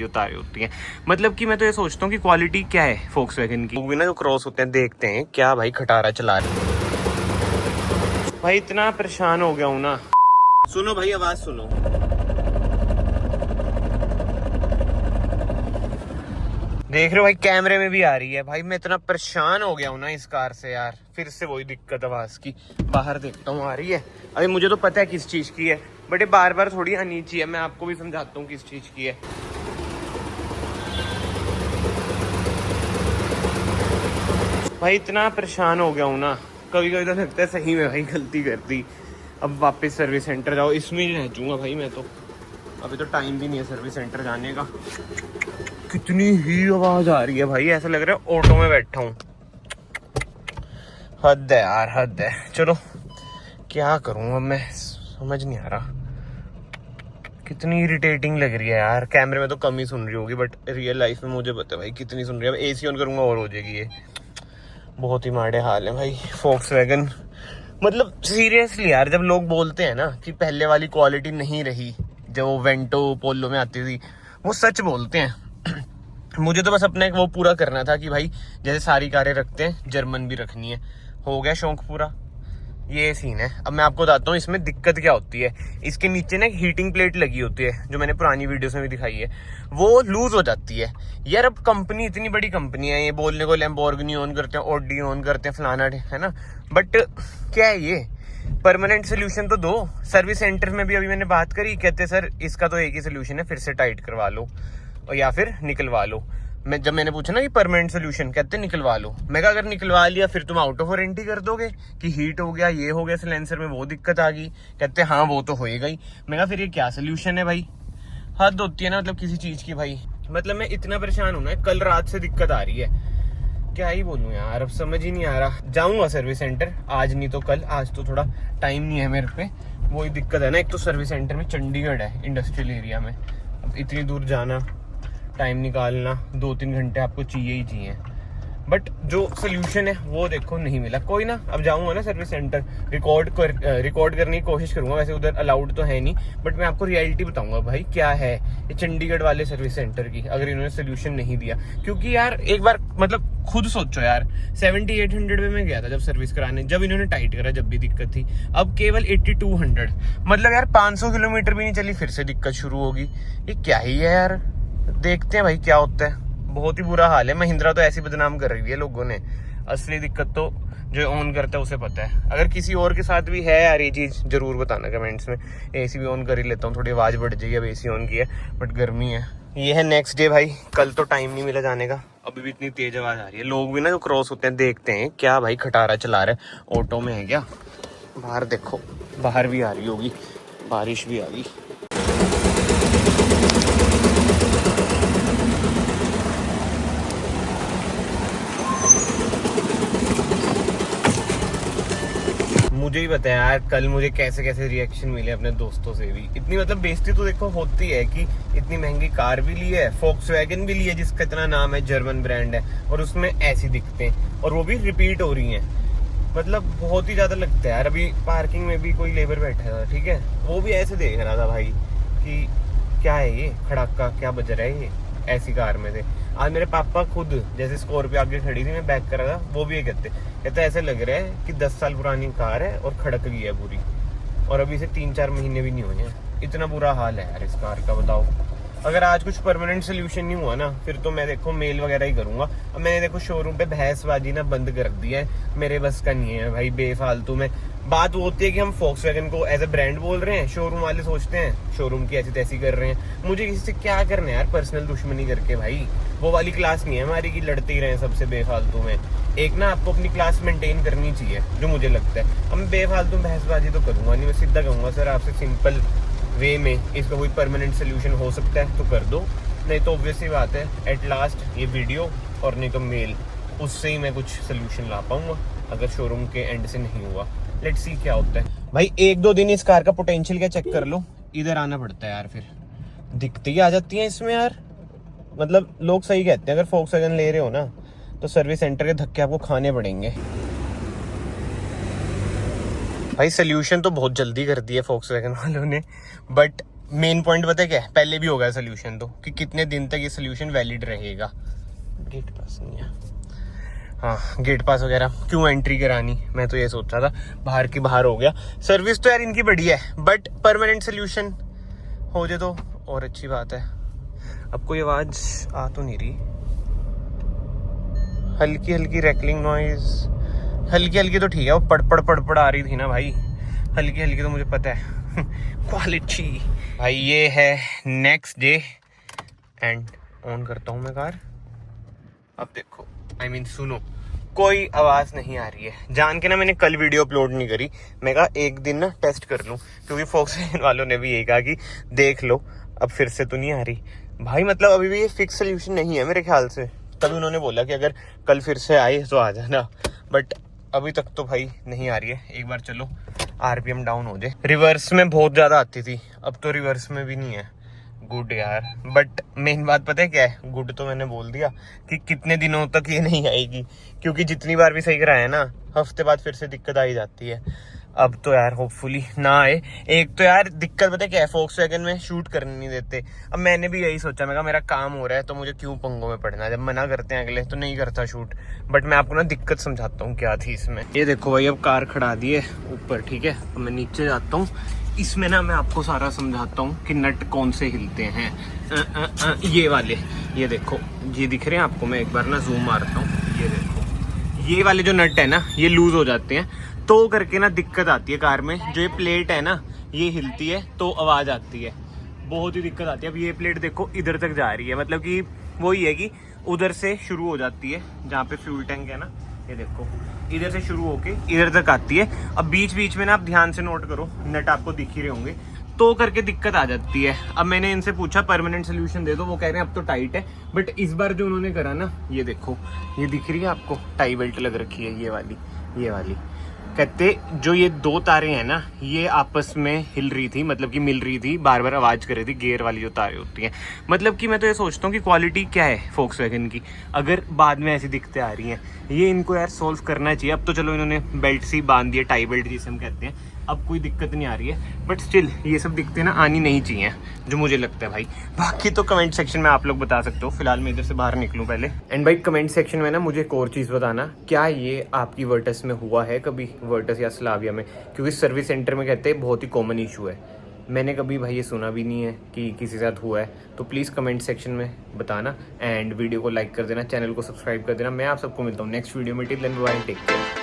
बता रही होती हैं। मतलब कि मैं तो ये सोचता हूँ कि क्वालिटी क्या है फोक्सवैगन की। लोग भी ना जो क्रॉस होते हैं देखते हैं क्या भाई खटारा चला रहे। भाई इतना परेशान हो गया हूँ ना। सुनो भाई आवाज सुनो। देख रहे हो भाई कैमरे में भी आ रही है। भाई मैं इतना परेशान हो गया हूँ ना इस कार से यार। फिर से वही दिक्कत आवाज की। बाहर देखता हूँ आ रही है। अरे मुझे तो पता है किस चीज की है, बट ये बार बार थोड़ी आनी चाहिए। मैं आपको भी समझाता हूँ किस चीज की है। भाई इतना परेशान हो गया हूँ ना, कभी कभी तो लगता है सही में भाई गलती कर दी। अब वापस सर्विस सेंटर जाओ, इसमें ही रह जाऊंगा भाई मैं तो। अभी तो टाइम भी नहीं है सर्विस सेंटर जाने का। कितनी ही आवाज आ रही है भाई, ऐसा लग रहा है ऑटो में बैठा हूँ। हद है यार, हद है। चलो क्या करूँ अब मैं, समझ नहीं आ रहा। कितनी इरिटेटिंग लग रही है यार। कैमरे में तो कम ही सुन रही होगी, बट रियल लाइफ में मुझे पता है भाई कितनी सुन रही है। अब एसी ऑन करूंगा और हो जाएगी ये। बहुत ही माड़े हाल है भाई फोक्सवैगन। मतलब सीरियसली यार, जब लोग बोलते हैं ना कि पहले वाली क्वालिटी नहीं रही जब वो वेंटो पोलो में आती थी, वो सच बोलते हैं। मुझे तो बस अपना एक वो पूरा करना था कि भाई जैसे सारी कारें रखते हैं जर्मन भी रखनी है। हो गया शौक पूरा। ये सीन है। अब मैं आपको बताता हूँ इसमें दिक्कत क्या होती है। इसके नीचे ना एक हीटिंग प्लेट लगी होती है, जो मैंने पुरानी वीडियोस में भी दिखाई है। वो लूज हो जाती है यार। अब कंपनी इतनी बड़ी कंपनी है, ये बोलने को लैम्बोर्गिनी ऑन करते हैं, ऑडी ऑन करते हैं, फलाना है ना, बट क्या है ये परमानेंट सोल्यूशन तो दो। सर्विस सेंटर में भी अभी मैंने बात करी, कहते सर इसका तो एक ही सोल्यूशन है, फिर से टाइट करवा लो और या फिर निकलवा लो। जब मैंने पूछा ना कि परमानेंट सोल्यूशन, कहते निकलवा लो। मैं कहा अगर निकलवा लिया फिर तुम आउट ऑफ वारंटी कर दोगे कि हीट हो गया, ये हो गया, सिलेंसर में वो दिक्कत आ गई। कहते हाँ वो तो होएगा ही। मैं कहा फिर ये क्या सोल्यूशन है भाई। हद होती है ना मतलब किसी चीज की भाई। मतलब मैं इतना परेशान हूं ना, कल रात से दिक्कत आ रही है। क्या ही बोलूं यार, अब समझ ही नहीं आ रहा। जाऊंगा सर्विस सेंटर, आज नहीं तो कल। आज तो थोड़ा टाइम नहीं है मेरे पे। वही दिक्कत है ना, एक तो सर्विस सेंटर में चंडीगढ़ है, इंडस्ट्रियल एरिया में। अब इतनी दूर जाना, टाइम निकालना, 2-3 घंटे आपको चाहिए ही चाहिए। बट जो सोल्यूशन है वो देखो नहीं मिला। कोई ना, अब जाऊंगा ना सर्विस सेंटर, रिकॉर्ड करने की कोशिश करूंगा। वैसे उधर अलाउड तो है नहीं, बट मैं आपको रियलिटी बताऊंगा भाई क्या है ये चंडीगढ़ वाले सर्विस सेंटर की, अगर इन्होंने सोल्यूशन नहीं दिया। क्योंकि यार एक बार मतलब खुद सोचो यार, 7800 में मैं गया था जब सर्विस कराने, जब इन्होंने टाइट करा जब भी दिक्कत थी। अब केवल 8200, मतलब यार 500 किलोमीटर भी नहीं चली फिर से दिक्कत शुरू होगी। ये क्या ही है यार। देखते हैं भाई क्या होता है। बहुत ही बुरा हाल है। महिंद्रा तो ऐसी बदनाम कर रही है लोगों ने। असली दिक्कत तो जो ऑन करता है उसे पता है। अगर किसी और के साथ भी है यार ये चीज, जरूर बताना कमेंट्स में। एसी भी ऑन कर ही लेता हूँ, थोड़ी आवाज बढ़ जाएगी। अब एसी ऑन की है बट गर्मी है। ये है नेक्स्ट डे भाई। कल तो टाइम नहीं मिला जाने का, अभी भी इतनी तेज आवाज आ रही है। लोग भी ना जो क्रॉस होते हैं देखते हैं क्या भाई खटारा चला रहा है, ऑटो में है क्या। बाहर देखो, बाहर भी आ रही होगी, बारिश भी आ गई। मुझे ही पता है यार कल मुझे कैसे कैसे रिएक्शन मिले अपने दोस्तों से भी। इतनी मतलब बेइज्जती तो देखो होती है कि इतनी महंगी कार भी ली है, फोक्सवैगन भी ली है जिसका इतना नाम है, जर्मन ब्रांड है, और उसमें ऐसी दिखते हैं और वो भी रिपीट हो रही हैं। मतलब बहुत ही ज्यादा लगता है यार। अभी पार्किंग में भी कोई लेबर बैठा था, ठीक है, वो भी ऐसे देख रहा था भाई कि क्या है ये खड़ाका, क्या बज रहा है ये, ऐसी कार में थे। आज मेरे पापा खुद जैसे स्कॉर्पियो आगे खड़ी थी, मैं बैक कर रहा था, वो भी ये कहते ऐसे लग रहा है कि 10 साल पुरानी कार है और खड़क गई है पूरी, और अभी से 3-4 महीने भी नहीं हुए हैं। इतना बुरा हाल है यार इस कार का, बताओ। अगर आज कुछ परमानेंट सोल्यूशन नहीं हुआ ना, फिर तो मैं देखो मेल वगैरह ही करूंगा। अब मैंने देखो शोरूम पे बहसबाजी ना बंद कर दी है, मेरे बस का नहीं है भाई बेफालतू में। बात वो होती है कि हम फोक्सवैगन को एज ए ब्रांड बोल रहे हैं, शोरूम वाले सोचते हैं शोरूम की ऐसी तैसी कर रहे हैं। मुझे किसी से क्या करना है यार पर्सनल दुश्मनी करके भाई। वो वाली क्लास नहीं है हमारी कि लड़ते ही रहे सबसे बेफालतू में। एक ना आपको अपनी क्लास मेंटेन करनी चाहिए, जो मुझे लगता है। अब मैं बेफालतू बहसबाजी तो करूंगा नहीं, मैं सीधा कहूंगा सर आपसे सिंपल वे में इसका कोई परमानेंट सोल्यूशन हो सकता है तो कर दो, नहीं तो ऑब्वियस ही बात है एट लास्ट ये वीडियो और नहीं तो मेल, उससे ही मैं कुछ सोल्यूशन ला पाऊंगा अगर शोरूम के एंड से नहीं हुआ। लेट्स सी क्या होता है भाई। 1-2 दिन इस कार का पोटेंशियल क्या चेक कर लो। इधर आना पड़ता है यार, फिर दिक्कतें ही आ जाती हैं इसमें यार। मतलब लोग सही कहते हैं, अगर फोक्सवैगन ले रहे हो ना तो सर्विस सेंटर के धक्के आपको खाने पड़ेंगे भाई। सोल्यूशन तो बहुत जल्दी कर दिया फोक्सवैगन वालों ने, बट मेन पॉइंट पता है क्या है, पहले भी हो गया सोल्यूशन तो, कि कितने दिन तक ये सोल्यूशन वैलिड रहेगा। गेट पास नहीं है, हाँ गेट पास वगैरह क्यों एंट्री करानी, मैं तो ये सोच रहा था बाहर की बाहर हो गया। सर्विस तो यार इनकी बढ़िया है, बट परमानेंट सोल्यूशन हो जाए तो और अच्छी बात है। अब कोई आवाज़ आ तो नहीं रही, हल्की हल्की रैकलिंग नॉइज, हल्की हल्की तो ठीक है, वो पड़ आ रही थी ना भाई, हल्की हल्की तो मुझे पता है। क्वालिटी भाई। ये है नेक्स्ट डे एंड ऑन करता हूँ मैं कार। अब देखो सुनो, कोई आवाज़ नहीं आ रही है। जान के ना मैंने कल वीडियो अपलोड नहीं करी, मैं कहा एक दिन ना टेस्ट कर लूँ, क्योंकि फोक्सवैगन वालों ने भी यही कहा कि देख लो अब फिर से तो नहीं आ रही भाई। मतलब अभी भी ये फिक्स सोल्यूशन नहीं है मेरे ख्याल से, तभी उन्होंने बोला कि अगर कल फिर से आए तो आ जाना, बट अभी तक तो भाई नहीं आ रही है। एक बार चलो आरपीएम डाउन हो जाए। रिवर्स में बहुत ज़्यादा आती थी, अब तो रिवर्स में भी नहीं है। गुड यार, बट मेन बात पता है क्या है, गुड तो मैंने बोल दिया कि कितने दिनों तक ये नहीं आएगी, क्योंकि जितनी बार भी सही कराया ना, हफ्ते बाद फिर से दिक्कत आ ही जाती है। अब तो यार होपफुली ना आए। एक तो यार दिक्कत पता है क्या है, फोक्सवैगन में शूट करने नहीं देते। अब मैंने भी यही सोचा, मैं कहा मेरा काम हो रहा है तो मुझे क्यों पंगों में पड़ना है, जब मना करते हैं अगले तो नहीं करता शूट। बट मैं आपको ना दिक्कत समझाता हूँ क्या थी इसमें। ये देखो भाई, अब कार खड़ा दी है ऊपर, ठीक है, अब मैं नीचे जाता हूँ। इसमें ना मैं आपको सारा समझाता हूँ कि नट कौन से हिलते हैं। ये वाले, ये देखो, ये दिख रहे हैं आपको, मैं एक बार ना जूम मारता हूँ। ये देखो, ये वाले जो नट है ना, ये लूज हो जाते हैं तो करके ना दिक्कत आती है कार में। जो ये प्लेट है ना, ये हिलती है तो आवाज़ आती है, बहुत ही दिक्कत आती है। अब ये प्लेट देखो इधर तक जा रही है, मतलब कि वही है कि उधर से शुरू हो जाती है जहाँ पे फ्यूल टैंक है ना, ये देखो इधर से शुरू होके इधर तक आती है। अब बीच बीच में ना आप ध्यान से नोट करो, नट आपको दिख ही रहे होंगे, तो करके दिक्कत आ जाती है। अब मैंने इनसे पूछा परमानेंट सोल्यूशन दे दो, वो कह रहे हैं अब तो टाइट है। बट इस बार जो उन्होंने करा ना, ये देखो, ये दिख रही है आपको, टाई बेल्ट लग रखी है ये वाली। कहते जो ये दो तारें हैं ना, ये आपस में हिल रही थी, मतलब कि मिल रही थी, बार बार आवाज़ कर रही थी, गियर वाली जो तारें होती हैं। मतलब कि मैं तो ये सोचता हूँ कि क्वालिटी क्या है फोक्सवैगन की, अगर बाद में ऐसी दिक्कतें आ रही हैं, ये इनको यार सोल्व करना चाहिए। अब तो चलो इन्होंने बेल्ट सी बांध दी है, टाई बेल्ट जिसे हम कहते हैं, अब कोई दिक्कत नहीं आ रही है। बट स्टिल ये सब दिक्कतें ना आनी नहीं चाहिए, जो मुझे लगता है भाई। बाकी तो कमेंट सेक्शन में आप लोग बता सकते हो, फिलहाल मैं इधर से बाहर निकलूँ पहले। एंड भाई कमेंट सेक्शन में ना मुझे एक और चीज़ बताना, क्या ये आपकी वर्टस में हुआ है कभी, वर्टस या स्लाविया में? क्योंकि सर्विस सेंटर में कहते हैं बहुत ही कॉमन इशू है, मैंने कभी भाई ये सुना भी नहीं है कि किसी के साथ हुआ है। तो प्लीज़ कमेंट सेक्शन में बताना, एंड वीडियो को लाइक कर देना, चैनल को सब्सक्राइब कर देना। मैं आप सबको मिलता हूँ नेक्स्ट वीडियो में। Till then bye, take care.